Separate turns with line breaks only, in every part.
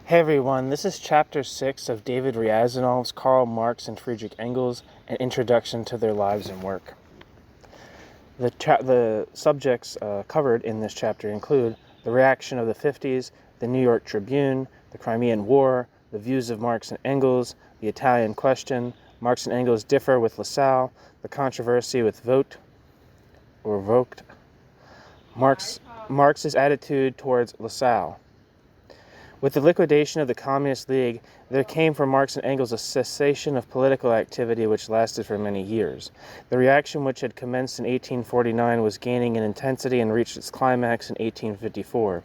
Hey everyone, this is Chapter 6 of David Ryazanov's Karl Marx and Frederick Engels, an introduction to their lives and work. The subjects covered in this chapter include the reaction of the 50s, the New York Tribune, the Crimean War, the views of Marx and Engels, the Italian question, Marx and Engels differ with LaSalle, the controversy with Voked, Marx's attitude towards LaSalle. With the liquidation of the Communist League, there came for Marx and Engels a cessation of political activity which lasted for many years. The reaction which had commenced in 1849 was gaining in intensity and reached its climax in 1854.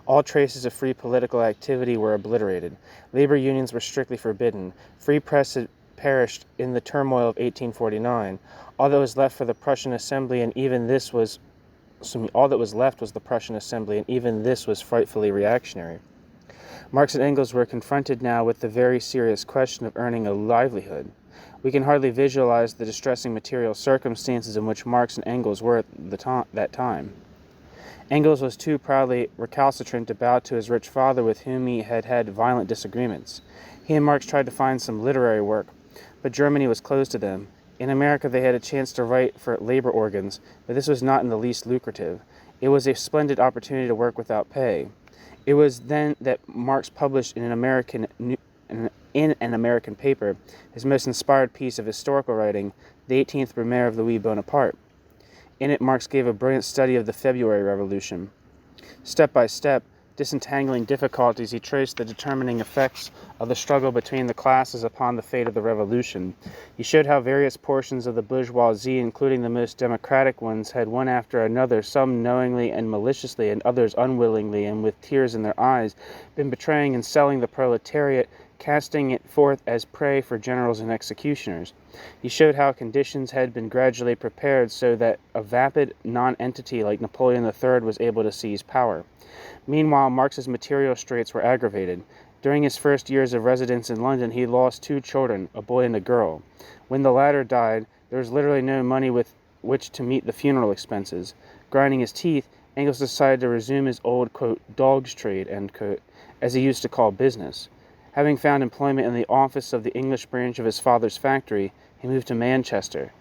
All traces of free political activity were obliterated. Labor unions were strictly forbidden. Free press had perished in the turmoil of 1849. All that was left for the Prussian Assembly, and even this was the Prussian Assembly, and even this was frightfully reactionary. Marx and Engels were confronted now with the very serious question of earning a livelihood. We can hardly visualize the distressing material circumstances in which Marx and Engels were at that time. Engels was too proudly recalcitrant to bow to his rich father, with whom he had had violent disagreements. He and Marx tried to find some literary work, but Germany was closed to them. In America they had a chance to write for labor organs, but this was not in the least lucrative. It was a splendid opportunity to work without pay. It was then that Marx published in an American paper his most inspired piece of historical writing, the 18th Brumaire of Louis Bonaparte. In it, Marx gave a brilliant study of the February Revolution. Step by step, disentangling difficulties, he traced the determining effects of the struggle between the classes upon the fate of the revolution. He showed how various portions of the bourgeoisie, including the most democratic ones, had one after another, some knowingly and maliciously, and others unwillingly and with tears in their eyes, been betraying and selling the proletariat, casting it forth as prey for generals and executioners. He showed how conditions had been gradually prepared so that a vapid non-entity like Napoleon III was able to seize power. Meanwhile, Marx's material straits were aggravated. During his first years of residence in London, he lost two children, a boy and a girl. When the latter died, there was literally no money with which to meet the funeral expenses. Grinding his teeth, Engels decided to resume his old, quote, dog's trade, end quote, as he used to call business. Having found employment in the office of the English branch of his father's factory, he moved to Manchester.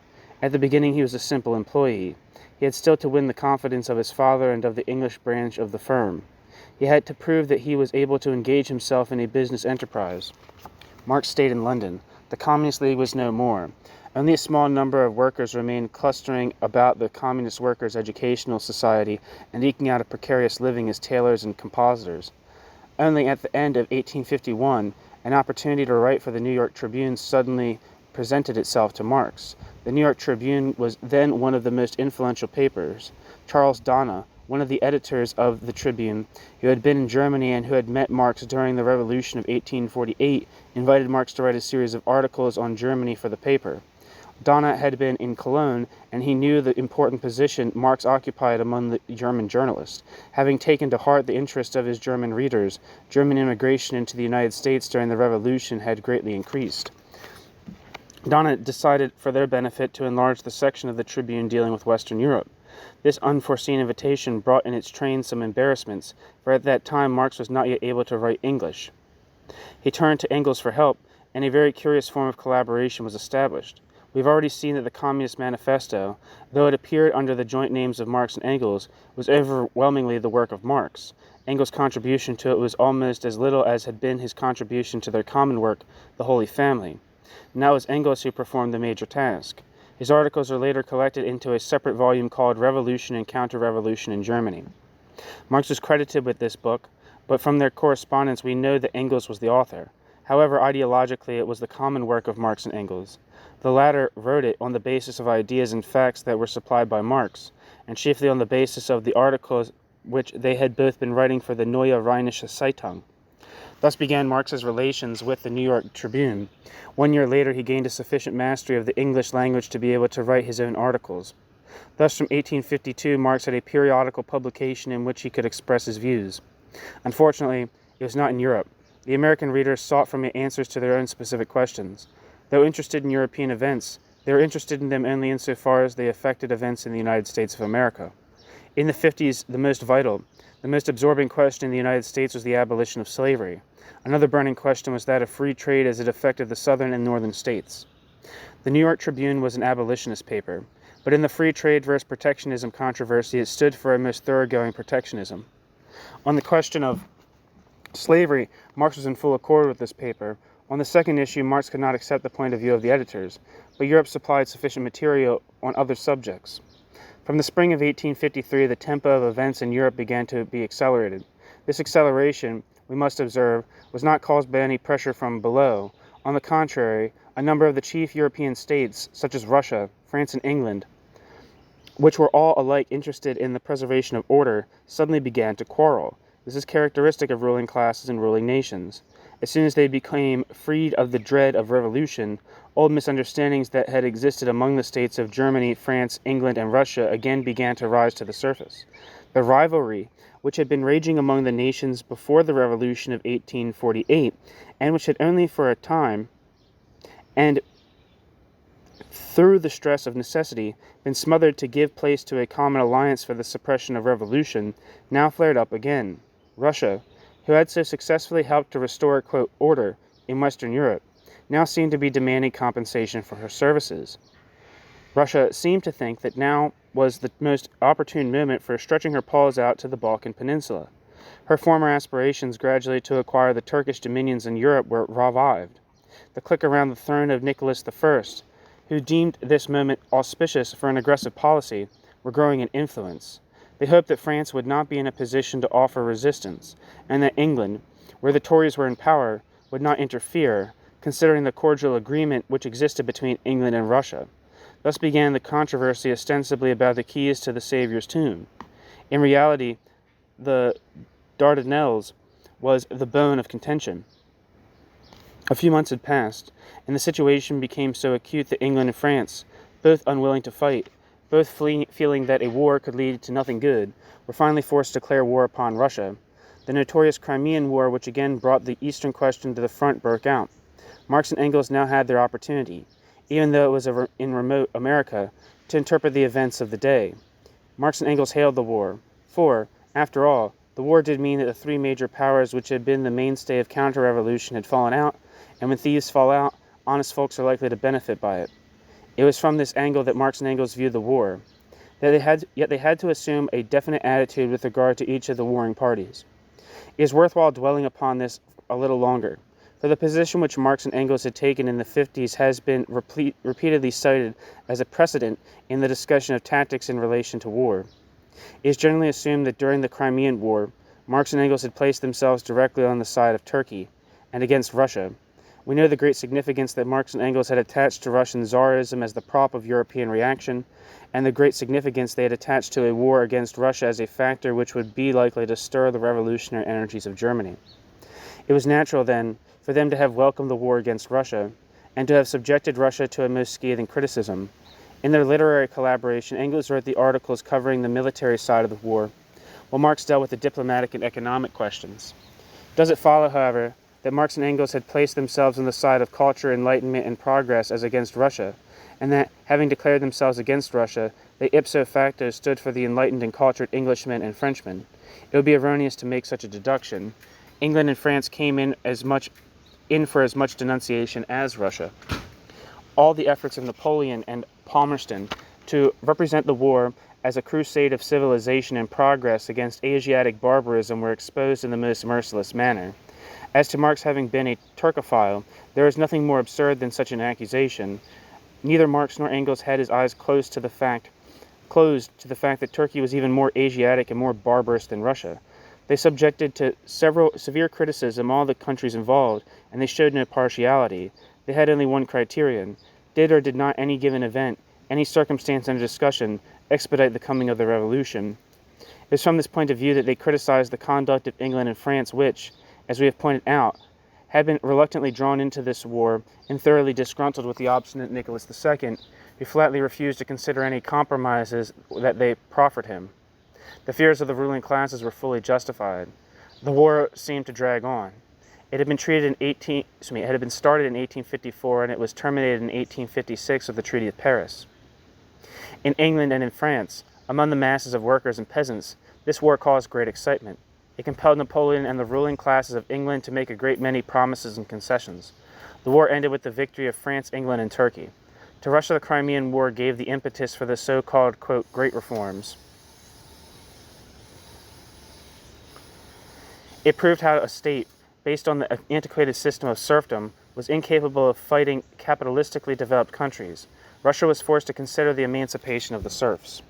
At the beginning, he was a simple employee. He had still to win the confidence of his father and of the English branch of the firm. He had to prove that he was able to engage himself in a business enterprise. Marx stayed in London. The Communist League was no more. Only a small number of workers remained clustering about the Communist Workers' Educational Society and eking out a precarious living as tailors and compositors. Only at the end of 1851, an opportunity to write for the New York Tribune suddenly presented itself to Marx. The New York Tribune was then one of the most influential papers. Charles Dana, one of the editors of the Tribune, who had been in Germany and who had met Marx during the Revolution of 1848, invited Marx to write a series of articles on Germany for the paper. Dana had been in Cologne, and he knew the important position Marx occupied among the German journalists. Having taken to heart the interest of his German readers, German immigration into the United States during the Revolution had greatly increased. Dana decided for their benefit to enlarge the section of the Tribune dealing with Western Europe. This unforeseen invitation brought in its train some embarrassments, for at that time Marx was not yet able to write English. He turned to Engels for help, and a very curious form of collaboration was established. We've already seen that the Communist Manifesto, though it appeared under the joint names of Marx and Engels, was overwhelmingly the work of Marx. Engels' contribution to it was almost as little as had been his contribution to their common work, the Holy Family. Now it was Engels who performed the major task. His articles are later collected into a separate volume called Revolution and Counter-Revolution in Germany. Marx was credited with this book, but from their correspondence we know that Engels was the author. However, ideologically it was the common work of Marx and Engels. The latter wrote it on the basis of ideas and facts that were supplied by Marx, and chiefly on the basis of the articles which they had both been writing for the Neue Rheinische Zeitung. Thus began Marx's relations with the New York Tribune. 1 year later he gained a sufficient mastery of the English language to be able to write his own articles. Thus from 1852 Marx had a periodical publication in which he could express his views. Unfortunately, it was not in Europe. The American readers sought from it answers to their own specific questions. Though interested in European events, they were interested in them only insofar as they affected events in the United States of America. In the 50s, the most vital, The most absorbing question in the United States was the abolition of slavery. Another burning question was that of free trade as it affected the southern and northern states. The New York Tribune was an abolitionist paper, but in the free trade versus protectionism controversy, it stood for a most thoroughgoing protectionism. On the question of slavery, Marx was in full accord with this paper. On the second issue, Marx could not accept the point of view of the editors, but Europe supplied sufficient material on other subjects. From the spring of 1853, the tempo of events in Europe began to be accelerated. This acceleration, we must observe, was not caused by any pressure from below. On the contrary, a number of the chief European states, such as Russia, France, and England, which were all alike interested in the preservation of order, suddenly began to quarrel. This is characteristic of ruling classes and ruling nations. As soon as they became freed of the dread of revolution, old misunderstandings that had existed among the states of Germany, France, England, and Russia again began to rise to the surface. The rivalry, which had been raging among the nations before the revolution of 1848, and which had only for a time, and through the stress of necessity, been smothered to give place to a common alliance for the suppression of revolution, now flared up again. Russia, who had so successfully helped to restore, quote, order in Western Europe, now seemed to be demanding compensation for her services. Russia seemed to think that now was the most opportune moment for stretching her paws out to the Balkan Peninsula. Her former aspirations gradually to acquire the Turkish dominions in Europe were revived. The clique around the throne of Nicholas I, who deemed this moment auspicious for an aggressive policy, were growing in influence. They hoped that France would not be in a position to offer resistance, and that England, where the Tories were in power, would not interfere, considering the cordial agreement which existed between England and Russia. Thus began the controversy ostensibly about the keys to the Saviour's tomb. In reality, the Dardanelles was the bone of contention. A few months had passed, and the situation became so acute that England and France, both unwilling to fight, both feeling that a war could lead to nothing good, were finally forced to declare war upon Russia. The notorious Crimean War, which again brought the Eastern question to the front, broke out. Marx and Engels now had their opportunity, even though it was in remote America, to interpret the events of the day. Marx and Engels hailed the war, for, after all, the war did mean that the three major powers which had been the mainstay of counter-revolution had fallen out, and when thieves fall out, honest folks are likely to benefit by it. It was from this angle that Marx and Engels viewed the war, yet they had to assume a definite attitude with regard to each of the warring parties. It is worthwhile dwelling upon this a little longer, for the position which Marx and Engels had taken in the 50s has been repeatedly cited as a precedent in the discussion of tactics in relation to war. It is generally assumed that during the Crimean War, Marx and Engels had placed themselves directly on the side of Turkey and against Russia. We know the great significance that Marx and Engels had attached to Russian Tsarism as the prop of European reaction, and the great significance they had attached to a war against Russia as a factor which would be likely to stir the revolutionary energies of Germany. It was natural, then, for them to have welcomed the war against Russia, and to have subjected Russia to a most scathing criticism. In their literary collaboration, Engels wrote the articles covering the military side of the war, while Marx dealt with the diplomatic and economic questions. Does it follow, however, that Marx and Engels had placed themselves on the side of culture, enlightenment, and progress as against Russia, and that, having declared themselves against Russia, they ipso facto stood for the enlightened and cultured Englishmen and Frenchmen? It would be erroneous to make such a deduction. England and France came in for as much denunciation as Russia. All the efforts of Napoleon and Palmerston to represent the war as a crusade of civilization and progress against Asiatic barbarism were exposed in the most merciless manner. As to Marx having been a Turkophile, there is nothing more absurd than such an accusation. Neither Marx nor Engels had his eyes closed to the fact that Turkey was even more Asiatic and more barbarous than Russia. They subjected to severe criticism all the countries involved, and they showed no partiality. They had only one criterion: did or did not any given event, any circumstance under discussion, expedite the coming of the revolution? It is from this point of view that they criticized the conduct of England and France, which, as we have pointed out, had been reluctantly drawn into this war and thoroughly disgruntled with the obstinate Nicholas II, who flatly refused to consider any compromises that they proffered him. The fears of the ruling classes were fully justified. The war seemed to drag on. It had been started in 1854, and it was terminated in 1856 with the Treaty of Paris. In England and in France, among the masses of workers and peasants, this war caused great excitement. It compelled Napoleon and the ruling classes of England to make a great many promises and concessions. The war ended with the victory of France, England, and Turkey. To Russia, the Crimean War gave the impetus for the so-called, quote, Great Reforms. It proved how a state, based on the antiquated system of serfdom, was incapable of fighting capitalistically developed countries. Russia was forced to consider the emancipation of the serfs.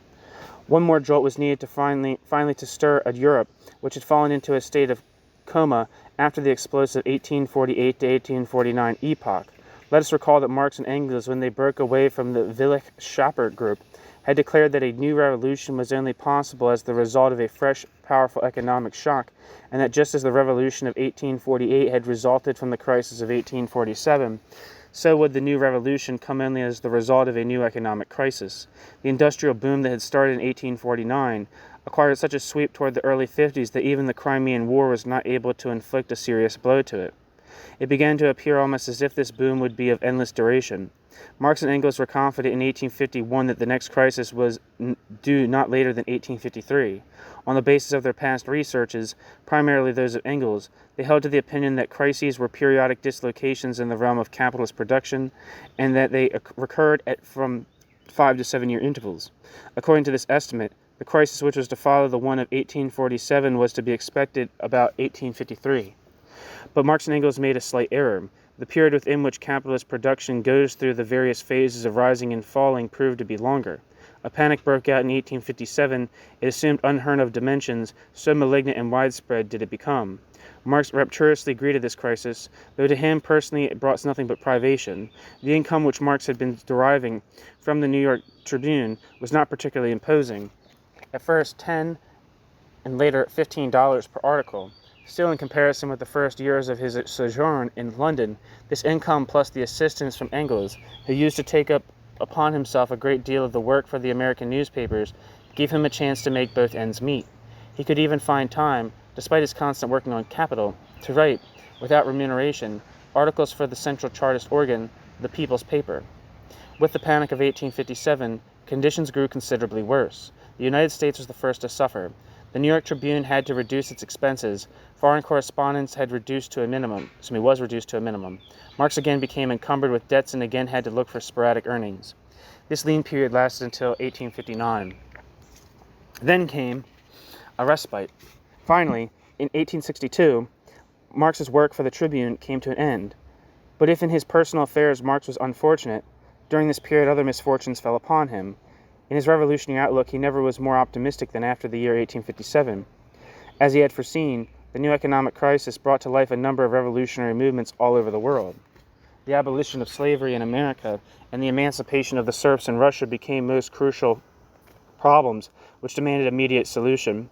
One more jolt was needed to finally to stir a Europe which had fallen into a state of coma after the explosive 1848 to 1849 epoch. Let us recall that Marx and Engels, when they broke away from the Willich Schapper group, had declared that a new revolution was only possible as the result of a fresh, powerful economic shock, and that just as the revolution of 1848 had resulted from the crisis of 1847, so would the new revolution come only as the result of a new economic crisis. The industrial boom that had started in 1849 acquired such a sweep toward the early 50s that even the Crimean War was not able to inflict a serious blow to it. It began to appear almost as if this boom would be of endless duration. Marx and Engels were confident in 1851 that the next crisis was due not later than 1853. On the basis of their past researches, primarily those of Engels, they held to the opinion that crises were periodic dislocations in the realm of capitalist production, and that they recurred from 5 to 7 year intervals. According to this estimate, the crisis which was to follow the one of 1847 was to be expected about 1853. But Marx and Engels made a slight error. The period within which capitalist production goes through the various phases of rising and falling proved to be longer. A panic broke out in 1857. It assumed unheard of dimensions, so malignant and widespread did it become. Marx rapturously greeted this crisis, though to him personally it brought nothing but privation. The income which Marx had been deriving from the New York Tribune was not particularly imposing. At first $10 and later $15 per article. Still, in comparison with the first years of his sojourn in London, this income plus the assistance from Engels, who used to take up upon himself a great deal of the work for the American newspapers, gave him a chance to make both ends meet. He could even find time, despite his constant working on capital, to write, without remuneration, articles for the central Chartist organ, the People's Paper. With the panic of 1857, conditions grew considerably worse. The United States was the first to suffer. The New York Tribune had to reduce its expenses. Foreign correspondence was reduced to a minimum. Marx again became encumbered with debts and again had to look for sporadic earnings. This lean period lasted until 1859. Then came a respite. Finally, in 1862, Marx's work for the Tribune came to an end. But if in his personal affairs Marx was unfortunate, during this period other misfortunes fell upon him. In his revolutionary outlook, he never was more optimistic than after the year 1857. As he had foreseen, the new economic crisis brought to life a number of revolutionary movements all over the world. The abolition of slavery in America and the emancipation of the serfs in Russia became most crucial problems which demanded immediate solution.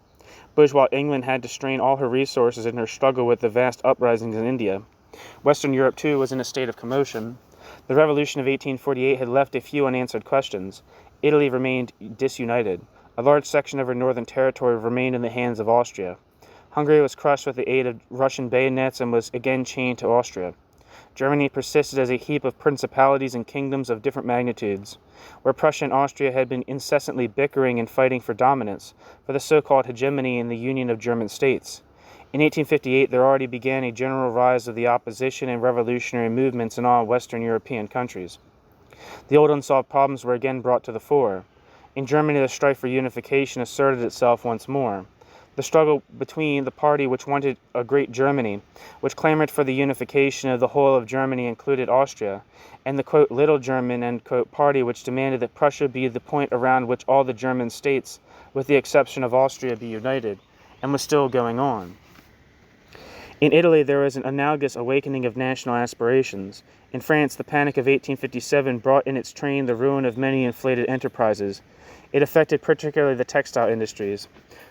Bourgeois England had to strain all her resources in her struggle with the vast uprisings in India. Western Europe, too, was in a state of commotion. The revolution of 1848 had left a few unanswered questions. Italy remained disunited. A large section of her northern territory remained in the hands of Austria. Hungary was crushed with the aid of Russian bayonets and was again chained to Austria. Germany persisted as a heap of principalities and kingdoms of different magnitudes, where Prussia and Austria had been incessantly bickering and fighting for dominance, for the so-called hegemony in the Union of German States. In 1858, there already began a general rise of the opposition and revolutionary movements in all Western European countries. The old unsolved problems were again brought to the fore. In Germany, the strife for unification asserted itself once more. The struggle between the party which wanted a great Germany, which clamored for the unification of the whole of Germany, included Austria, and the, quote, little German, end quote, party which demanded that Prussia be the point around which all the German states, with the exception of Austria, be united, and was still going on. In Italy, there was an analogous awakening of national aspirations. In France, the panic of 1857 brought in its train the ruin of many inflated enterprises. It affected particularly the textile industries.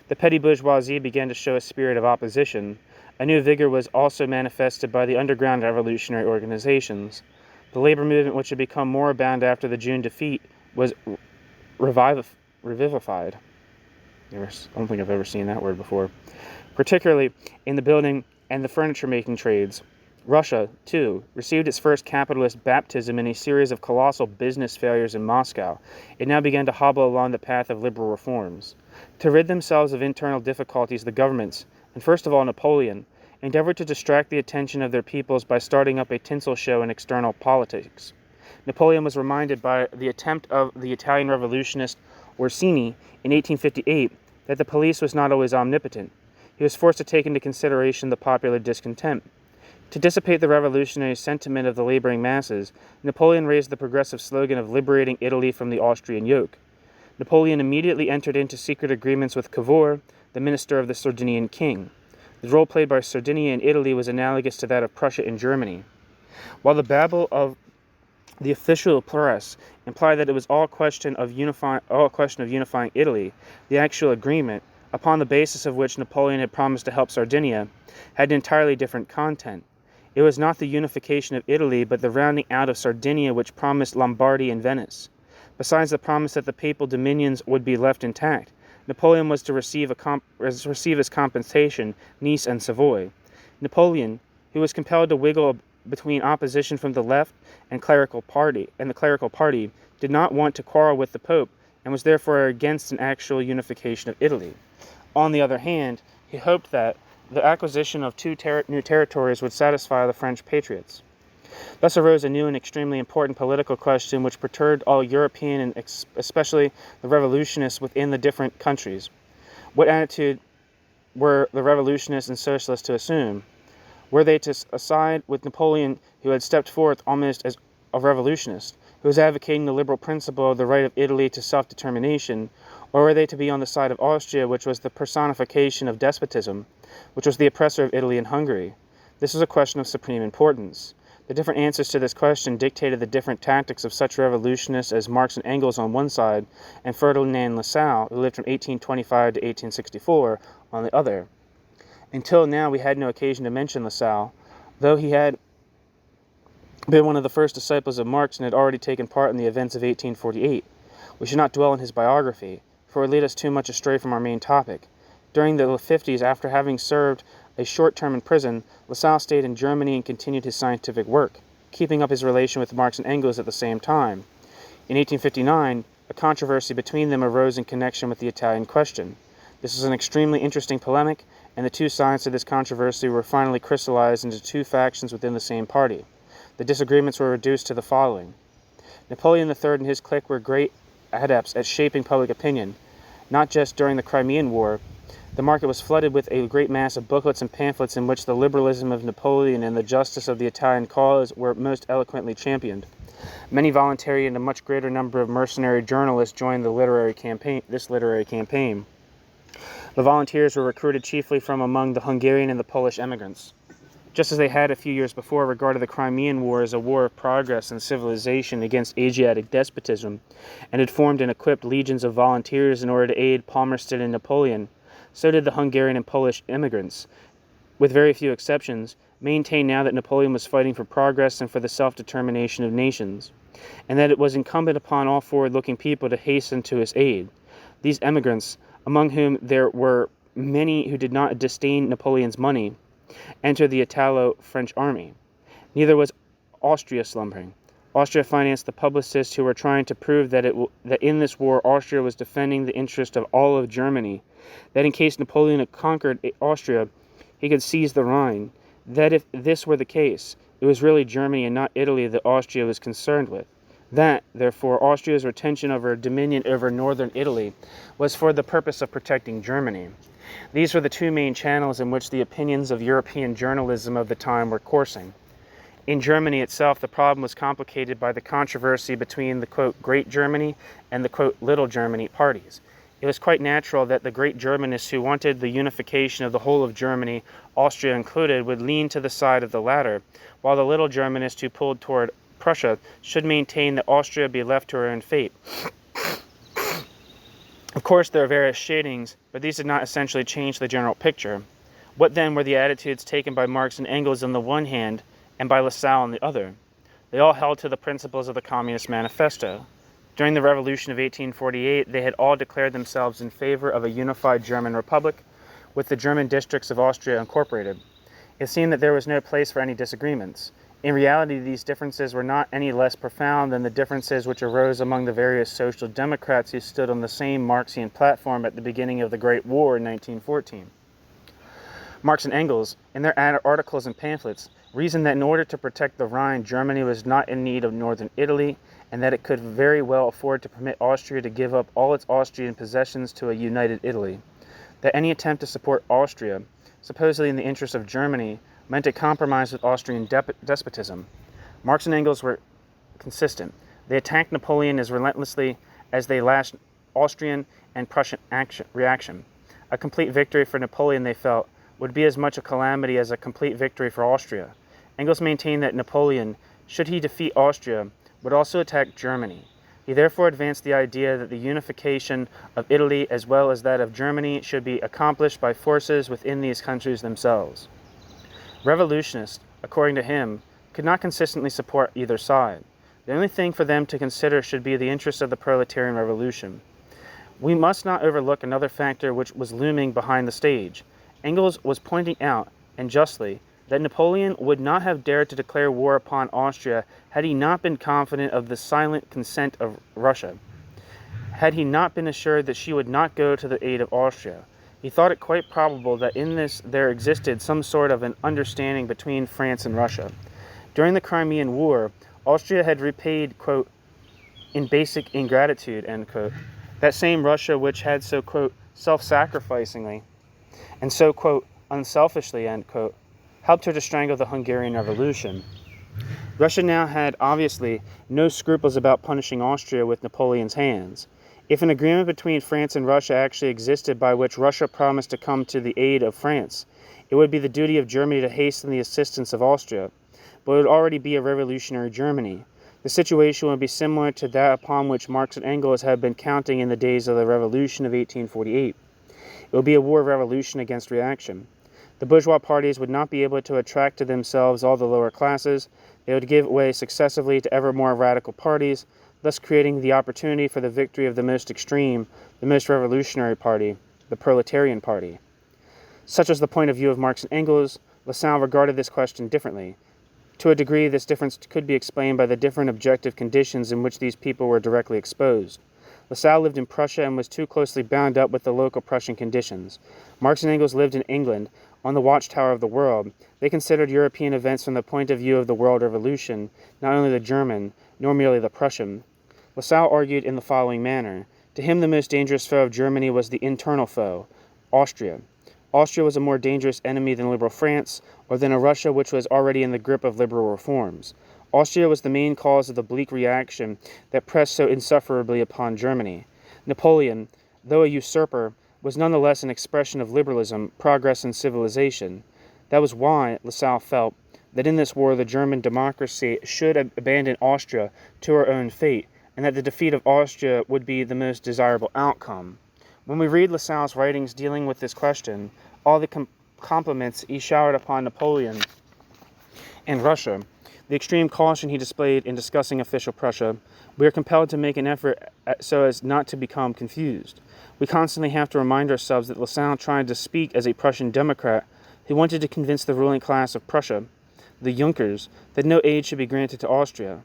The petty bourgeoisie began to show a spirit of opposition. A new vigor was also manifested by the underground revolutionary organizations. The labor movement, which had become moribund after the June defeat, was revivified. I don't think I've ever seen that word before. Particularly in the building and the furniture-making trades. Russia, too, received its first capitalist baptism in a series of colossal business failures in Moscow. It now began to hobble along the path of liberal reforms. To rid themselves of internal difficulties, the governments, and first of all Napoleon, endeavored to distract the attention of their peoples by starting up a tinsel show in external politics. Napoleon was reminded by the attempt of the Italian revolutionist Orsini in 1858 that the police was not always omnipotent. He was forced to take into consideration the popular discontent. To dissipate the revolutionary sentiment of the laboring masses, Napoleon raised the progressive slogan of liberating Italy from the Austrian yoke. Napoleon immediately entered into secret agreements with Cavour, the minister of the Sardinian king. The role played by Sardinia in Italy was analogous to that of Prussia in Germany. While the babble of the official press implied that it was all a question of unifying Italy, the actual agreement, upon the basis of which Napoleon had promised to help Sardinia, had an entirely different content. It was not the unification of Italy, but the rounding out of Sardinia which promised Lombardy and Venice. Besides the promise that the papal dominions would be left intact, Napoleon was to receive as compensation Nice and Savoy. Napoleon, who was compelled to wiggle between opposition from the left and the clerical party, did not want to quarrel with the Pope and was therefore against an actual unification of Italy. On the other hand, he hoped that the acquisition of two new territories would satisfy the French patriots. Thus arose a new and extremely important political question which perturbed all European and especially the revolutionists within the different countries. What attitude were the revolutionists and socialists to assume? Were they to side with Napoleon, who had stepped forth almost as a revolutionist, who was advocating the liberal principle of the right of Italy to self-determination, or were they to be on the side of Austria, which was the personification of despotism, which was the oppressor of Italy and Hungary? This was a question of supreme importance. The different answers to this question dictated the different tactics of such revolutionists as Marx and Engels on one side, and Ferdinand Lassalle, who lived from 1825 to 1864, on the other. Until now, we had no occasion to mention Lassalle, though he had been one of the first disciples of Marx and had already taken part in the events of 1848. We should not dwell on his biography, for it would lead us too much astray from our main topic. During the 50s, after having served a short term in prison, Lassalle stayed in Germany and continued his scientific work, keeping up his relation with Marx and Engels at the same time. In 1859, a controversy between them arose in connection with the Italian question. This was an extremely interesting polemic, and the two sides of this controversy were finally crystallized into two factions within the same party. The disagreements were reduced to the following. Napoleon III and his clique were great adepts at shaping public opinion, not just during the Crimean War. The market was flooded with a great mass of booklets and pamphlets in which the liberalism of Napoleon and the justice of the Italian cause were most eloquently championed. Many voluntary and a much greater number of mercenary journalists joined this literary campaign. The volunteers were recruited chiefly from among the Hungarian and the Polish emigrants. Just as they had a few years before regarded the Crimean War as a war of progress and civilization against Asiatic despotism, and had formed and equipped legions of volunteers in order to aid Palmerston and Napoleon, so did the Hungarian and Polish immigrants, with very few exceptions, maintain now that Napoleon was fighting for progress and for the self-determination of nations, and that it was incumbent upon all forward-looking people to hasten to his aid. These emigrants, among whom there were many who did not disdain Napoleon's money, entered the Italo-French army. Neither was Austria slumbering. Austria financed the publicists who were trying to prove that in this war Austria was defending the interest of all of Germany, that in case Napoleon had conquered Austria, he could seize the Rhine, that if this were the case, it was really Germany and not Italy that Austria was concerned with. That, therefore, Austria's retention of her dominion over northern Italy was for the purpose of protecting Germany. These were the two main channels in which the opinions of European journalism of the time were coursing. In Germany itself, the problem was complicated by the controversy between the, quote, Great Germany and the, quote, Little Germany parties. It was quite natural that the Great Germanists who wanted the unification of the whole of Germany, Austria included, would lean to the side of the latter, while the Little Germanists who pulled toward Prussia should maintain that Austria be left to her own fate. Of course, there are various shadings, but these did not essentially change the general picture. What then were the attitudes taken by Marx and Engels on the one hand and by Lassalle on the other? They all held to the principles of the Communist Manifesto. During the Revolution of 1848, they had all declared themselves in favor of a unified German republic, with the German districts of Austria incorporated. It seemed that there was no place for any disagreements. In reality, these differences were not any less profound than the differences which arose among the various social democrats who stood on the same Marxian platform at the beginning of the Great War in 1914. Marx and Engels, in their articles and pamphlets, reasoned that in order to protect the Rhine, Germany was not in need of northern Italy, and that it could very well afford to permit Austria to give up all its Austrian possessions to a united Italy. That any attempt to support Austria, supposedly in the interest of Germany, meant a compromise with Austrian despotism. Marx and Engels were consistent. They attacked Napoleon as relentlessly as they lashed Austrian and Prussian reaction. A complete victory for Napoleon, they felt, would be as much a calamity as a complete victory for Austria. Engels maintained that Napoleon, should he defeat Austria, would also attack Germany. He therefore advanced the idea that the unification of Italy as well as that of Germany should be accomplished by forces within these countries themselves. Revolutionists, according to him, could not consistently support either side. The only thing for them to consider should be the interests of the proletarian revolution. We must not overlook another factor which was looming behind the stage. Engels was pointing out, and justly, that Napoleon would not have dared to declare war upon Austria had he not been confident of the silent consent of Russia, had he not been assured that she would not go to the aid of Austria. He thought it quite probable that in this there existed some sort of an understanding between France and Russia. During the Crimean War, Austria had repaid, quote, in basic ingratitude, end quote, that same Russia which had so, quote, self-sacrificingly and so, quote, unselfishly, end quote, helped her to strangle the Hungarian Revolution. Russia now had, obviously, no scruples about punishing Austria with Napoleon's hands. If an agreement between France and Russia actually existed by which Russia promised to come to the aid of France, it would be the duty of Germany to hasten the assistance of Austria, but it would already be a revolutionary Germany. The situation would be similar to that upon which Marx and Engels had been counting in the days of the Revolution of 1848. It would be a war of revolution against reaction. The bourgeois parties would not be able to attract to themselves all the lower classes. They would give way successively to ever more radical parties, thus creating the opportunity for the victory of the most extreme, the most revolutionary party, the proletarian party. Such was the point of view of Marx and Engels. Lassalle regarded this question differently. To a degree, this difference could be explained by the different objective conditions in which these people were directly exposed. Lassalle lived in Prussia and was too closely bound up with the local Prussian conditions. Marx and Engels lived in England, on the watchtower of the world. They considered European events from the point of view of the world revolution, not only the German, nor merely the Prussian. Lassalle argued in the following manner. To him, the most dangerous foe of Germany was the internal foe, Austria. Austria was a more dangerous enemy than liberal France, or than a Russia which was already in the grip of liberal reforms. Austria was the main cause of the bleak reaction that pressed so insufferably upon Germany. Napoleon, though a usurper, was nonetheless an expression of liberalism, progress, and civilization. That was why Lassalle felt that in this war the German democracy should abandon Austria to her own fate, and that the defeat of Austria would be the most desirable outcome. When we read Lassalle's writings dealing with this question, all the compliments he showered upon Napoleon and Russia, the extreme caution he displayed in discussing official Prussia, we are compelled to make an effort so as not to become confused. We constantly have to remind ourselves that Lassalle tried to speak as a Prussian Democrat who wanted to convince the ruling class of Prussia, the Junkers, that no aid should be granted to Austria.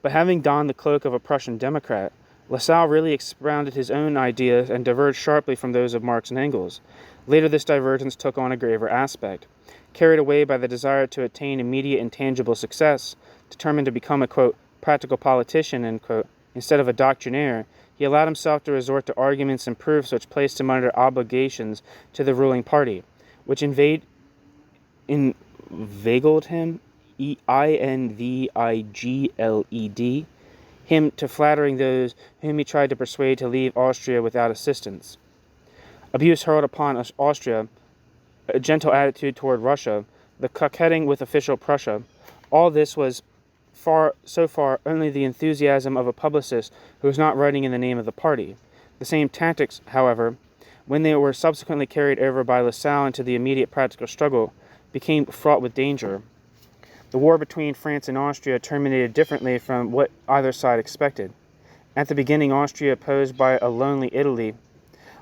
But having donned the cloak of a Prussian Democrat, Lassalle really expounded his own ideas and diverged sharply from those of Marx and Engels. Later this divergence took on a graver aspect. Carried away by the desire to attain immediate and tangible success, determined to become a, quote, practical politician, end quote, instead of a doctrinaire, he allowed himself to resort to arguments and proofs which placed him under obligations to the ruling party, which inveigled him, Einvigled, him to flattering those whom he tried to persuade to leave Austria without assistance. Abuse hurled upon Austria, a gentle attitude toward Russia, the coquetting with official Prussia, all this was so far only the enthusiasm of a publicist who was not writing in the name of the party. The same tactics, however, when they were subsequently carried over by Lassalle into the immediate practical struggle, became fraught with danger. The war between France and Austria terminated differently from what either side expected. At the beginning, Austria, opposed by a lonely Italy,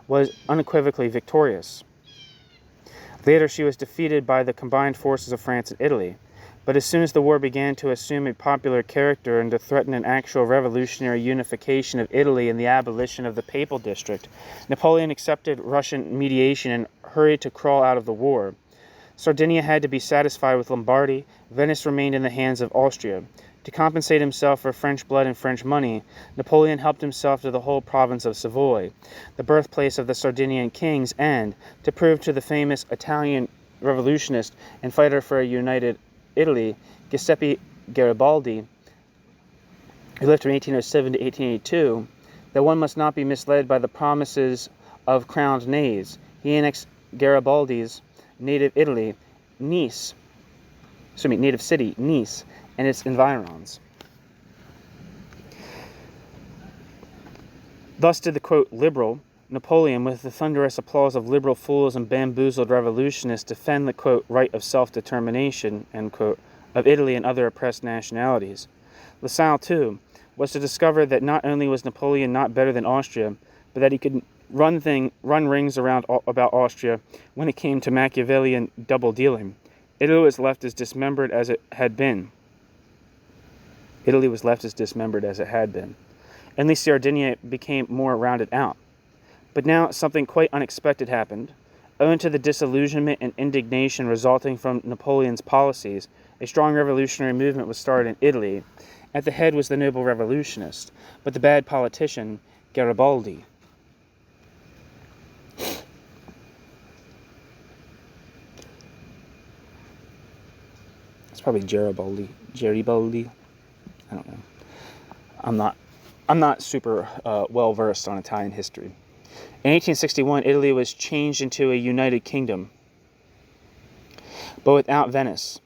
was unequivocally victorious. Later, she was defeated by the combined forces of France and Italy. But as soon as the war began to assume a popular character and to threaten an actual revolutionary unification of Italy and the abolition of the Papal District, Napoleon accepted Russian mediation and hurried to crawl out of the war. Sardinia had to be satisfied with Lombardy. Venice remained in the hands of Austria. To compensate himself for French blood and French money, Napoleon helped himself to the whole province of Savoy, the birthplace of the Sardinian kings, and, to prove to the famous Italian revolutionist and fighter for a united Italy, Giuseppe Garibaldi, who lived from 1807 to 1882, that one must not be misled by the promises of crowned knaves. He annexed Garibaldi's native city, Nice, and its environs. Thus did the, quote, liberal Napoleon, with the thunderous applause of liberal fools and bamboozled revolutionists, defend the, quote, right of self-determination, end quote, of Italy and other oppressed nationalities. LaSalle, too, was to discover that not only was Napoleon not better than Austria, but that he could run rings around about Austria when it came to Machiavellian double-dealing. Italy was left as dismembered as it had been. Only Sardinia became more rounded out. But now something quite unexpected happened. Owing to the disillusionment and indignation resulting from Napoleon's policies, a strong revolutionary movement was started in Italy. At the head was the noble revolutionist, but the bad politician, Garibaldi. It's probably Garibaldi. I don't know. I'm not super well versed on Italian history. In 1861, Italy was changed into a united kingdom, but without Venice.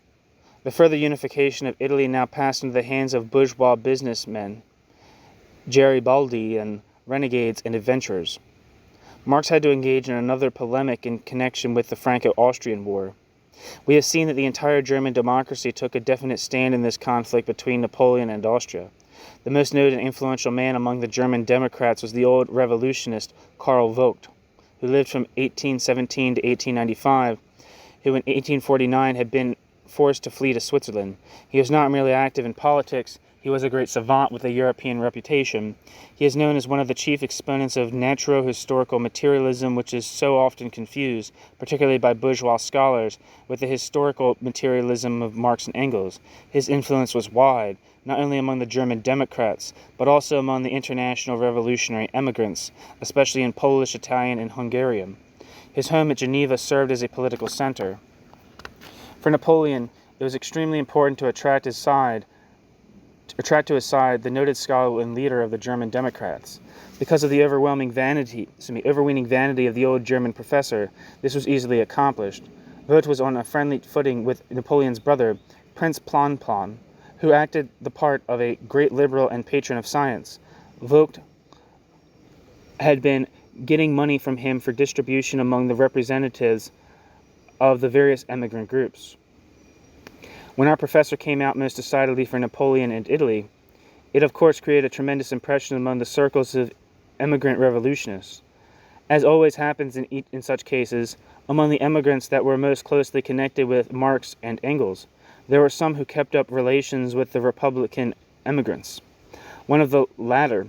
The further unification of Italy now passed into the hands of bourgeois businessmen, Garibaldi, and renegades and adventurers. Marx had to engage in another polemic in connection with the Franco-Austrian War. We have seen that the entire German democracy took a definite stand in this conflict between Napoleon and Austria. The most noted and influential man among the German Democrats was the old revolutionist Karl Vogt, who lived from 1817 to 1895, who in 1849 had been forced to flee to Switzerland. He was not merely active in politics, he was a great savant with a European reputation. He is known as one of the chief exponents of natural-historical materialism, which is so often confused, particularly by bourgeois scholars, with the historical materialism of Marx and Engels. His influence was wide, not only among the German Democrats, but also among the international revolutionary emigrants, especially in Polish, Italian, and Hungarian. His home at Geneva served as a political center. For Napoleon, it was extremely important to attract to his side the noted scholar and leader of the German Democrats. Because of the overweening vanity of the old German professor, this was easily accomplished. Vogt was on a friendly footing with Napoleon's brother, Prince Planplan, who acted the part of a great liberal and patron of science. Vogt had been getting money from him for distribution among the representatives of the various emigrant groups. When our professor came out most decidedly for Napoleon and Italy, it of course created a tremendous impression among the circles of emigrant revolutionists. As always happens in such cases, among the emigrants that were most closely connected with Marx and Engels, there were some who kept up relations with the Republican emigrants. One of the latter,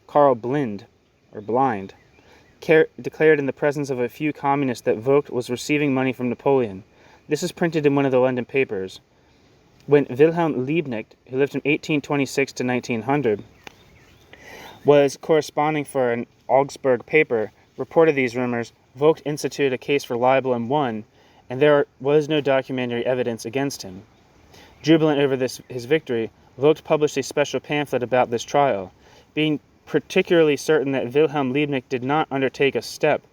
Karl Blind, declared in the presence of a few communists that Vogt was receiving money from Napoleon. This is printed in one of the London papers. When Wilhelm Liebknecht, who lived from 1826 to 1900, was corresponding for an Augsburg paper, reported these rumors, Vogt instituted a case for libel and won, and there was no documentary evidence against him. Jubilant over his victory, Vogt published a special pamphlet about this trial, being particularly certain that Wilhelm Liebknecht did not undertake a step,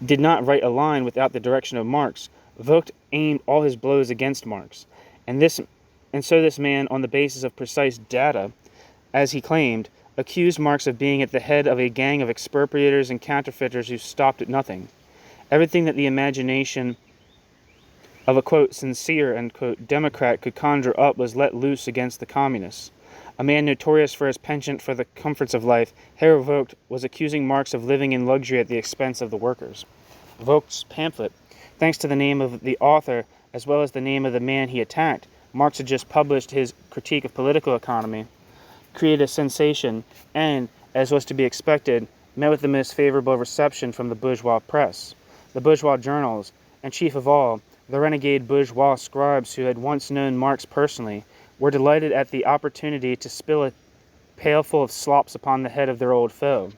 did not write a line without the direction of Marx. Vogt aimed all his blows against Marx, and so this man, on the basis of precise data, as he claimed, accused Marx of being at the head of a gang of expropriators and counterfeiters who stopped at nothing. Everything that the imagination of a, quote, sincere, end quote, Democrat could conjure up was let loose against the communists. A man notorious for his penchant for the comforts of life, Herr Vogt was accusing Marx of living in luxury at the expense of the workers. Vogt's pamphlet Thanks to the name of the author, as well as the name of the man he attacked, Marx had just published his Critique of Political Economy, created a sensation, and, as was to be expected, met with the most favorable reception from the bourgeois press, the bourgeois journals, and chief of all, the renegade bourgeois scribes who had once known Marx personally, were delighted at the opportunity to spill a pailful of slops upon the head of their old foe.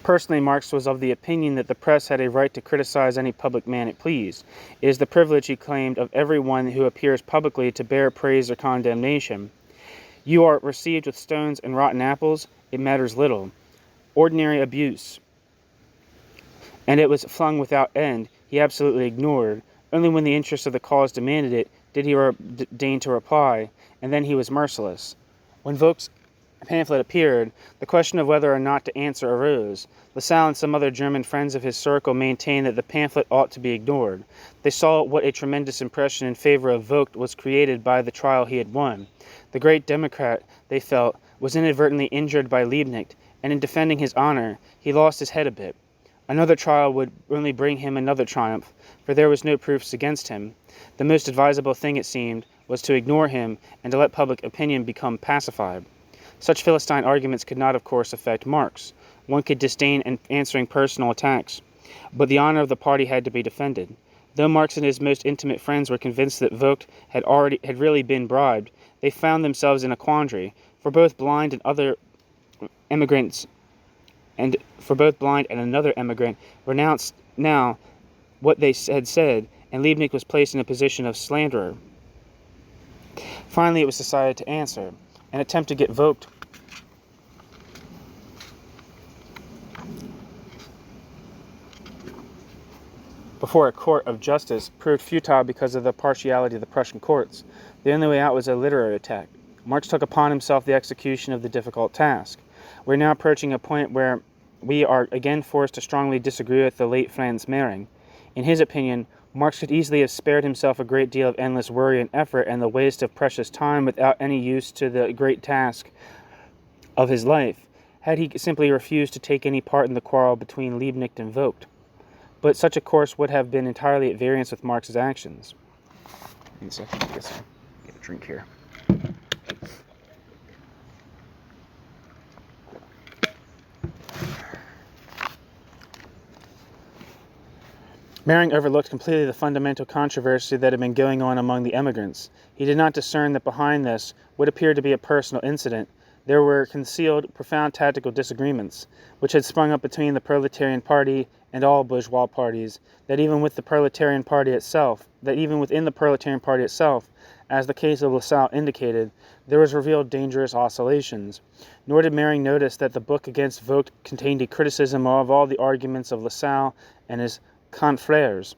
Personally, Marx was of the opinion that the press had a right to criticize any public man it pleased. It is the privilege, he claimed, of every one who appears publicly to bear praise or condemnation. You are received with stones and rotten apples, it matters little. Ordinary abuse, and it was flung without end, he absolutely ignored. Only when the interests of the cause demanded it did he deign to reply, and then he was merciless. When Vogt's pamphlet appeared, the question of whether or not to answer arose. Lassalle and some other German friends of his circle maintained that the pamphlet ought to be ignored. They saw what a tremendous impression in favor of Vogt was created by the trial he had won. The great Democrat, they felt, was inadvertently injured by Liebknecht, and in defending his honor, he lost his head a bit. Another trial would only bring him another triumph, for there was no proofs against him. The most advisable thing, it seemed, was to ignore him and to let public opinion become pacified. Such Philistine arguments could not, of course, affect Marx. One could disdain answering personal attacks, but the honor of the party had to be defended. Though Marx and his most intimate friends were convinced that Vogt had really been bribed, they found themselves in a quandary, for both blind and another emigrant renounced now what they had said, and Liebknecht was placed in a position of slanderer. Finally, it was decided to answer. An attempt to get Vogt before a court of justice proved futile because of the partiality of the Prussian courts. The only way out was a literary attack. Marx took upon himself the execution of the difficult task. We are now approaching a point where we are again forced to strongly disagree with the late Franz Mehring. In his opinion, Marx could easily have spared himself a great deal of endless worry and effort and the waste of precious time without any use to the great task of his life, had he simply refused to take any part in the quarrel between Liebknecht and Vogt. But such a course would have been entirely at variance with Marx's actions. Get a drink here. Mehring overlooked completely the fundamental controversy that had been going on among the emigrants. He did not discern that behind this, what appeared to be a personal incident, there were concealed profound tactical disagreements, which had sprung up between the proletarian party and all bourgeois parties, that even within the proletarian party itself, as the case of Lassalle indicated, there was revealed dangerous oscillations. Nor did Mehring notice that the book against Vogt contained a criticism of all the arguments of Lassalle and his confrères.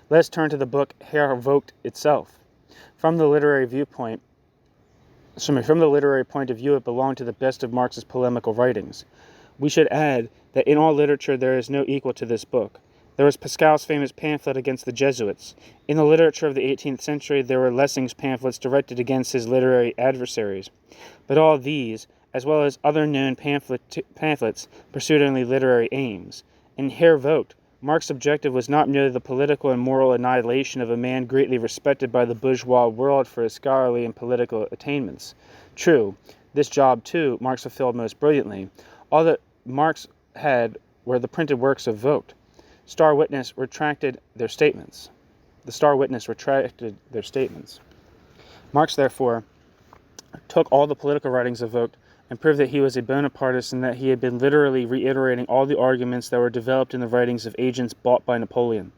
Let us turn to the book Herr Vogt itself. From the literary point of view, it belonged to the best of Marx's polemical writings. We should add that in all literature there is no equal to this book. There was Pascal's famous pamphlet against the Jesuits. In the literature of the 18th century there were Lessing's pamphlets directed against his literary adversaries. But all these, as well as other known pamphlets, pursued only literary aims. In Herr Vogt, Marx's objective was not merely the political and moral annihilation of a man greatly respected by the bourgeois world for his scholarly and political attainments. True, this job, too, Marx fulfilled most brilliantly. All that Marx had were the printed works of Vogt. The Star Witness retracted their statements. Marx, therefore, took all the political writings of Vogt and proved that he was a Bonapartist and that he had been literally reiterating all the arguments that were developed in the writings of agents bought by Napoleon.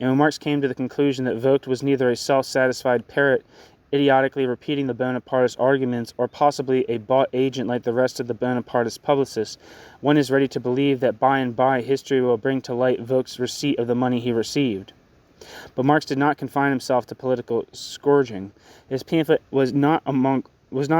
And when Marx came to the conclusion that Vogt was neither a self-satisfied parrot idiotically repeating the Bonapartist arguments or possibly a bought agent like the rest of the Bonapartist publicists, one is ready to believe that by and by history will bring to light Vogt's receipt of the money he received. But Marx did not confine himself to political scourging. His pamphlet was not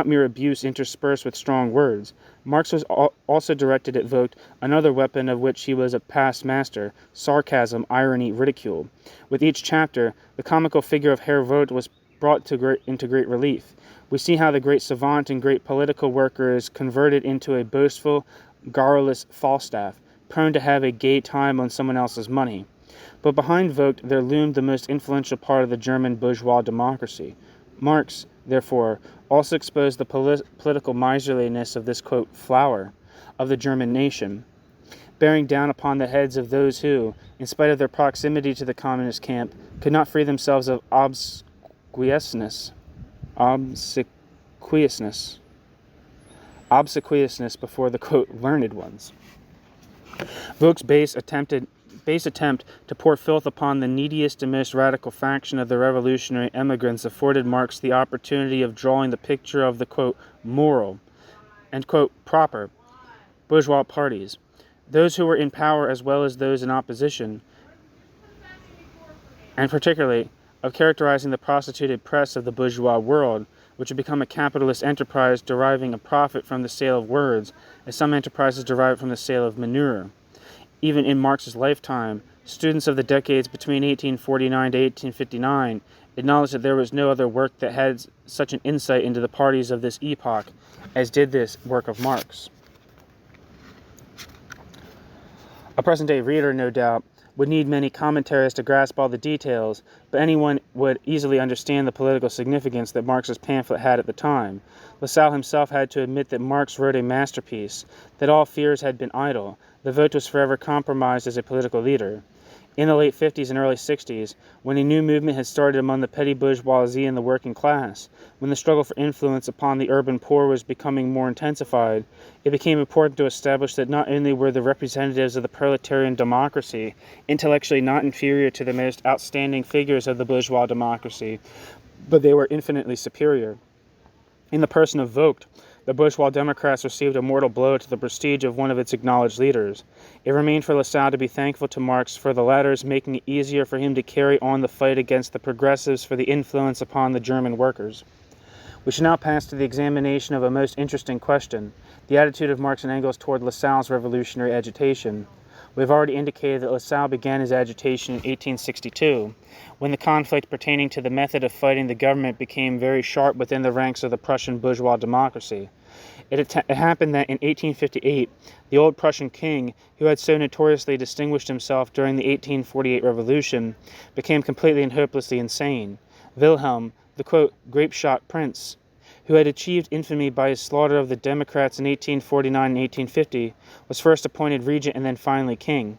mere abuse interspersed with strong words. Marx was also directed at Vogt another weapon of which he was a past master: sarcasm, irony, ridicule. With each chapter, the comical figure of Herr Vogt was brought into great relief. We see how the great savant and great political worker is converted into a boastful, garrulous Falstaff, prone to have a gay time on someone else's money. But behind Vogt there loomed the most influential part of the German bourgeois democracy. Marx, therefore, also exposed the political miserliness of this, quote, flower of the German nation, bearing down upon the heads of those who, in spite of their proximity to the communist camp, could not free themselves of obsequiousness before the, quote, learned ones. Vogt's base attempt to pour filth upon the neediest and most radical faction of the revolutionary emigrants afforded Marx the opportunity of drawing the picture of the, quote, moral and, quote, proper bourgeois parties, those who were in power as well as those in opposition, and particularly of characterizing the prostituted press of the bourgeois world, which had become a capitalist enterprise deriving a profit from the sale of words, as some enterprises derive from the sale of manure. Even in Marx's lifetime, students of the decades between 1849 to 1859 acknowledged that there was no other work that had such an insight into the parties of this epoch as did this work of Marx. A present-day reader, no doubt, would need many commentaries to grasp all the details, but anyone would easily understand the political significance that Marx's pamphlet had at the time. Lassalle himself had to admit that Marx wrote a masterpiece, that all fears had been idle, the vote was forever compromised as a political leader. In the late 50s and early 60s, when a new movement had started among the petty bourgeoisie and the working class, when the struggle for influence upon the urban poor was becoming more intensified, it became important to establish that not only were the representatives of the proletarian democracy intellectually not inferior to the most outstanding figures of the bourgeois democracy, but they were infinitely superior. In the person of Vogt, the bourgeois Democrats received a mortal blow to the prestige of one of its acknowledged leaders. It remained for Lassalle to be thankful to Marx for the latter's making it easier for him to carry on the fight against the progressives for the influence upon the German workers. We shall now pass to the examination of a most interesting question, the attitude of Marx and Engels toward Lassalle's revolutionary agitation. We have already indicated that Lassalle began his agitation in 1862, when the conflict pertaining to the method of fighting the government became very sharp within the ranks of the Prussian bourgeois democracy. It happened that in 1858, the old Prussian king, who had so notoriously distinguished himself during the 1848 revolution, became completely and hopelessly insane. Wilhelm, the, quote, grape-shot prince, who had achieved infamy by his slaughter of the Democrats in 1849 and 1850, was first appointed regent and then finally king.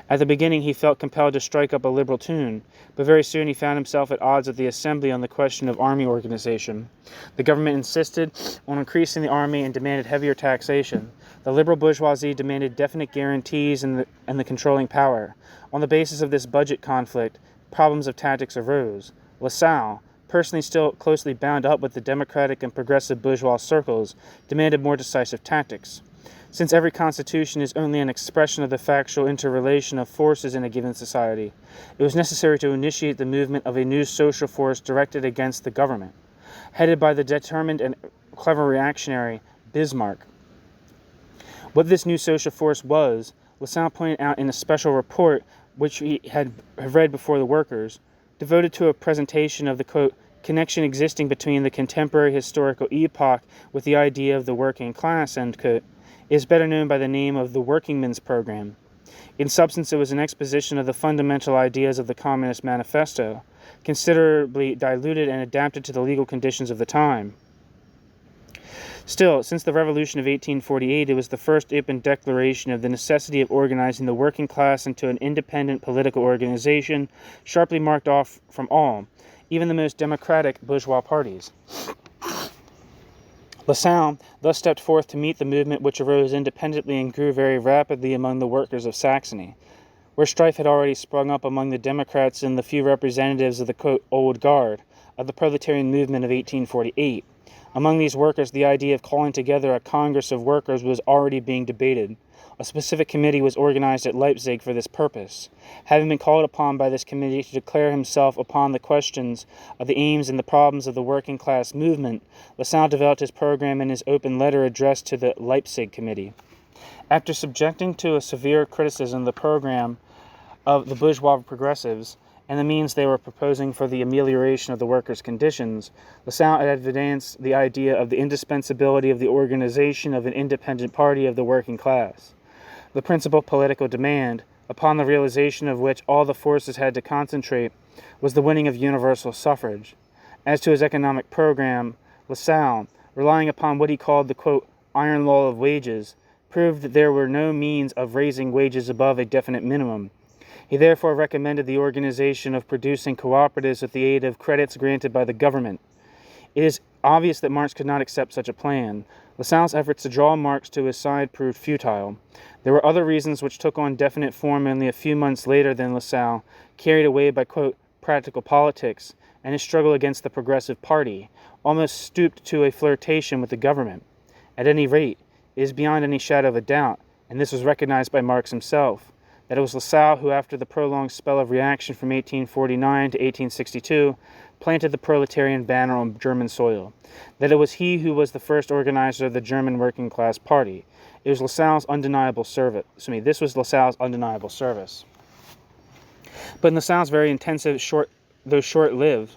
At the beginning he felt compelled to strike up a liberal tune, but very soon he found himself at odds with the assembly on the question of army organization. The government insisted on increasing the army and demanded heavier taxation. The liberal bourgeoisie demanded definite guarantees and the controlling power. On the basis of this budget conflict, problems of tactics arose. Lassalle, personally still closely bound up with the democratic and progressive bourgeois circles, demanded more decisive tactics. Since every constitution is only an expression of the factual interrelation of forces in a given society, it was necessary to initiate the movement of a new social force directed against the government, headed by the determined and clever reactionary Bismarck. What this new social force was, Lassalle pointed out in a special report which he had read before the workers, devoted to a presentation of the, quote, connection existing between the contemporary historical epoch with the idea of the working class, end quote, is better known by the name of the Workingmen's Program. In substance, it was an exposition of the fundamental ideas of the Communist Manifesto, considerably diluted and adapted to the legal conditions of the time. Still, since the Revolution of 1848, it was the first open declaration of the necessity of organizing the working class into an independent political organization, sharply marked off from all, even the most democratic bourgeois parties. Lassalle thus stepped forth to meet the movement which arose independently and grew very rapidly among the workers of Saxony, where strife had already sprung up among the Democrats and the few representatives of the, quote, old guard of the proletarian movement of 1848. Among these workers, the idea of calling together a Congress of Workers was already being debated. A specific committee was organized at Leipzig for this purpose. Having been called upon by this committee to declare himself upon the questions of the aims and the problems of the working class movement, Lassalle developed his program in his open letter addressed to the Leipzig committee. After subjecting to a severe criticism the program of the bourgeois progressives and the means they were proposing for the amelioration of the workers' conditions, Lassalle had advanced the idea of the indispensability of the organization of an independent party of the working class. the principal political demand, upon the realization of which all the forces had to concentrate, was the winning of universal suffrage. As to his economic program, Lassalle, relying upon what he called the, quote, iron law of wages, proved that there were no means of raising wages above a definite minimum. He therefore recommended the organization of producing cooperatives with the aid of credits granted by the government. It is obvious that Marx could not accept such a plan. Lassalle's efforts to draw Marx to his side proved futile. There were other reasons which took on definite form only a few months later than Lassalle, carried away by, quote, practical politics, and his struggle against the Progressive Party, almost stooped to a flirtation with the government. At any rate, it is beyond any shadow of a doubt, and this was recognized by Marx himself, that it was Lassalle who, after the prolonged spell of reaction from 1849 to 1862, planted the proletarian banner on German soil, that it was he who was the first organizer of the German working class party. It was Lassalle's undeniable service. This was Lassalle's undeniable service. But in Lassalle's very intensive, though short-lived,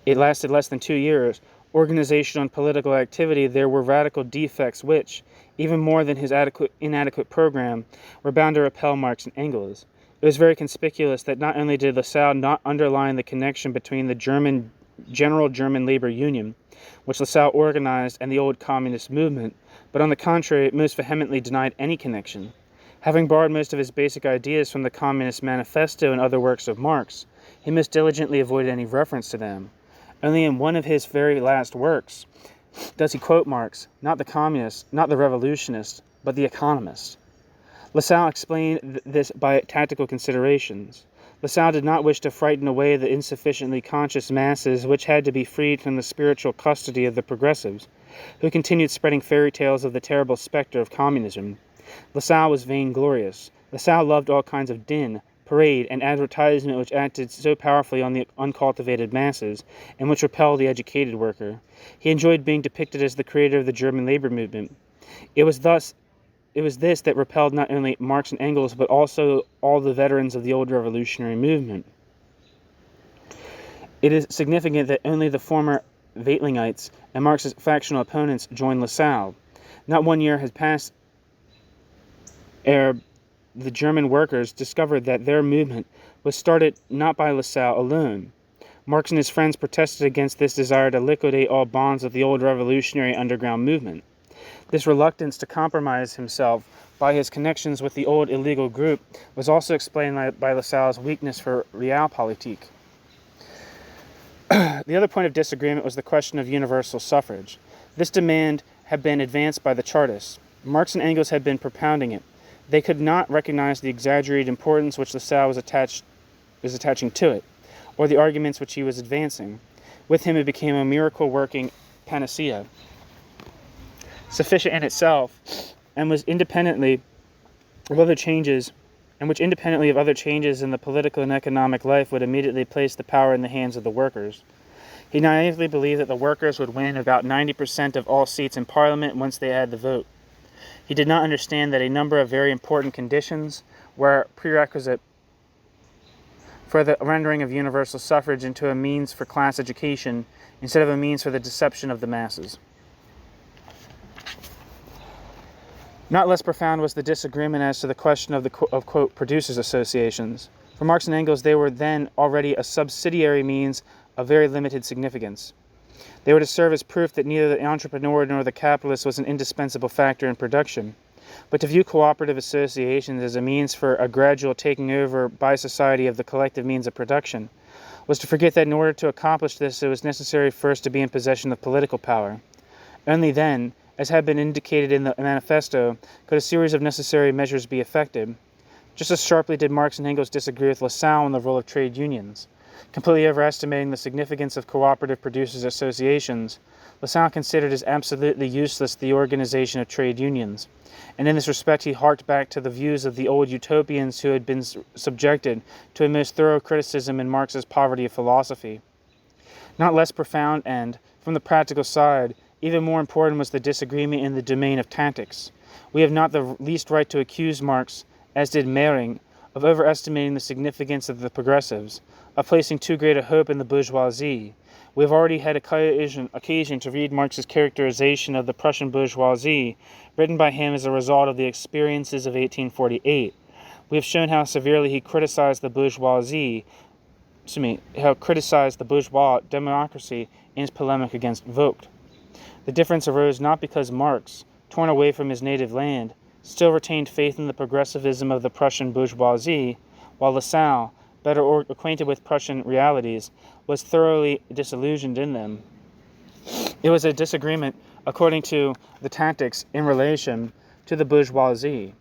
it lasted less than 2 years, organization on political activity, there were radical defects which, even more than his inadequate program, were bound to repel Marx and Engels. It was very conspicuous that not only did Lassalle not underline the connection between the General German Labor Union, which Lassalle organized, and the old communist movement, but on the contrary, most vehemently denied any connection. Having borrowed most of his basic ideas from the Communist Manifesto and other works of Marx, he most diligently avoided any reference to them. Only in one of his very last works does he quote Marx, not the communist, not the revolutionist, but the economist. Lassalle explained this by tactical considerations. Lassalle did not wish to frighten away the insufficiently conscious masses which had to be freed from the spiritual custody of the progressives, who continued spreading fairy tales of the terrible specter of communism. Lassalle was vainglorious. Lassalle loved all kinds of din, parade, and advertisement which acted so powerfully on the uncultivated masses, and which repelled the educated worker. He enjoyed being depicted as the creator of the German labor movement. It was this that repelled not only Marx and Engels, but also all the veterans of the old revolutionary movement. It is significant that only the former Weitlingites and Marx's factional opponents joined Lassalle. Not 1 year had passed ere the German workers discovered that their movement was started not by Lassalle alone. Marx and his friends protested against this desire to liquidate all bonds of the old revolutionary underground movement. This reluctance to compromise himself by his connections with the old illegal group was also explained by Lassalle's weakness for realpolitik. The other point of disagreement was the question of universal suffrage. This demand had been advanced by the Chartists. Marx and Engels had been propounding it. They could not recognize the exaggerated importance which Lassalle was attaching to it, or the arguments which he was advancing. With him it became a miracle-working panacea, sufficient in itself, and was independently of other changes, in the political and economic life would immediately place the power in the hands of the workers. He naively believed that the workers would win about 90% of all seats in Parliament once they had the vote. He did not understand that a number of very important conditions were prerequisite for the rendering of universal suffrage into a means for class education instead of a means for the deception of the masses. Not less profound was the disagreement as to the question of quote, producers' associations. For Marx and Engels, they were then already a subsidiary means of very limited significance. They were to serve as proof that neither the entrepreneur nor the capitalist was an indispensable factor in production. But to view cooperative associations as a means for a gradual taking over by society of the collective means of production was to forget that in order to accomplish this, it was necessary first to be in possession of political power. Only then, as had been indicated in the manifesto, could a series of necessary measures be effected. Just as sharply did Marx and Engels disagree with Lassalle on the role of trade unions. Completely overestimating the significance of cooperative producers' associations, Lassalle considered as absolutely useless the organization of trade unions, and in this respect he harked back to the views of the old utopians who had been subjected to a most thorough criticism in Marx's poverty of philosophy. Not less profound and, from the practical side, even more important was the disagreement in the domain of tactics. We have not the least right to accuse Marx, as did Mehring, of overestimating the significance of the progressives, of placing too great a hope in the bourgeoisie. We have already had occasion to read Marx's characterization of the Prussian bourgeoisie, written by him as a result of the experiences of 1848. We have shown how severely he criticized the bourgeois democracy in his polemic against Vogt. The difference arose not because Marx, torn away from his native land, still retained faith in the progressivism of the Prussian bourgeoisie, while Lassalle, better acquainted with Prussian realities, was thoroughly disillusioned in them. It was a disagreement according to the tactics in relation to the bourgeoisie.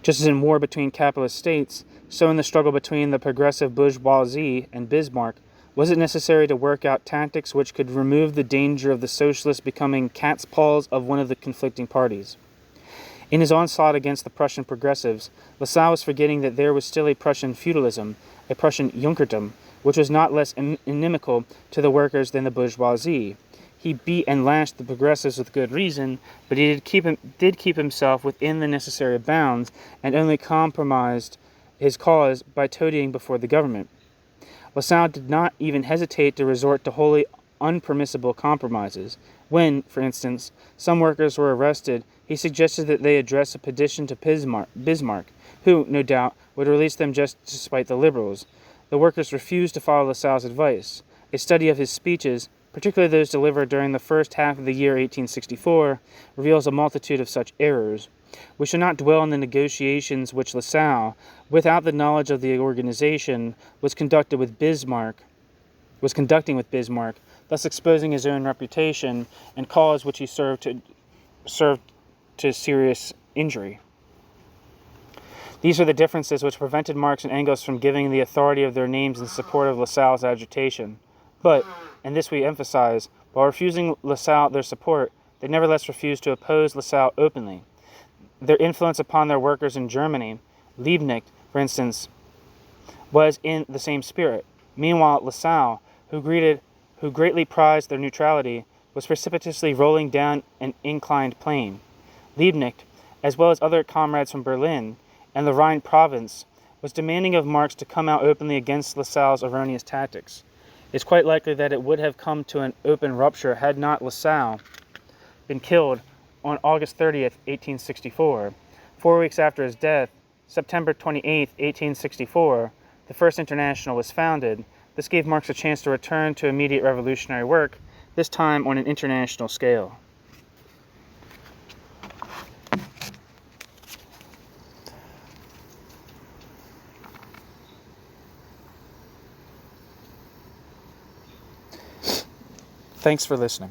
Just as in war between capitalist states, so in the struggle between the progressive bourgeoisie and Bismarck, was it necessary to work out tactics which could remove the danger of the socialists becoming cat's paws of one of the conflicting parties. In his onslaught against the Prussian progressives, Lassalle was forgetting that there was still a Prussian feudalism, a Prussian Junkertum, which was not less inimical to the workers than the bourgeoisie. He beat and lashed the progressives with good reason, but he did keep himself within the necessary bounds and only compromised his cause by toadying before the government. Lassalle did not even hesitate to resort to wholly unpermissible compromises. When, for instance, some workers were arrested, he suggested that they address a petition to Bismarck, who, no doubt, would release them just to spite the liberals. The workers refused to follow Lassalle's advice. A study of his speeches, particularly those delivered during the first half of the year 1864, reveals a multitude of such errors. We shall not dwell on the negotiations which Lassalle, without the knowledge of the organization, was conducting with Bismarck, thus exposing his own reputation and cause which he served to serious injury. These are the differences which prevented Marx and Engels from giving the authority of their names in support of Lassalle's agitation. But, and this we emphasize, while refusing Lassalle their support, they nevertheless refused to oppose Lassalle openly. Their influence upon their workers in Germany, Liebknecht, for instance, was in the same spirit. Meanwhile, Lassalle, who greatly prized their neutrality, was precipitously rolling down an inclined plane. Liebknecht, as well as other comrades from Berlin and the Rhine province, was demanding of Marx to come out openly against Lassalle's erroneous tactics. It is quite likely that it would have come to an open rupture had not Lassalle been killed on August 30th, 1864. 4 weeks after his death, September 28th, 1864, the First International was founded. This gave Marx a chance to return to immediate revolutionary work, this time on an international scale. Thanks for listening.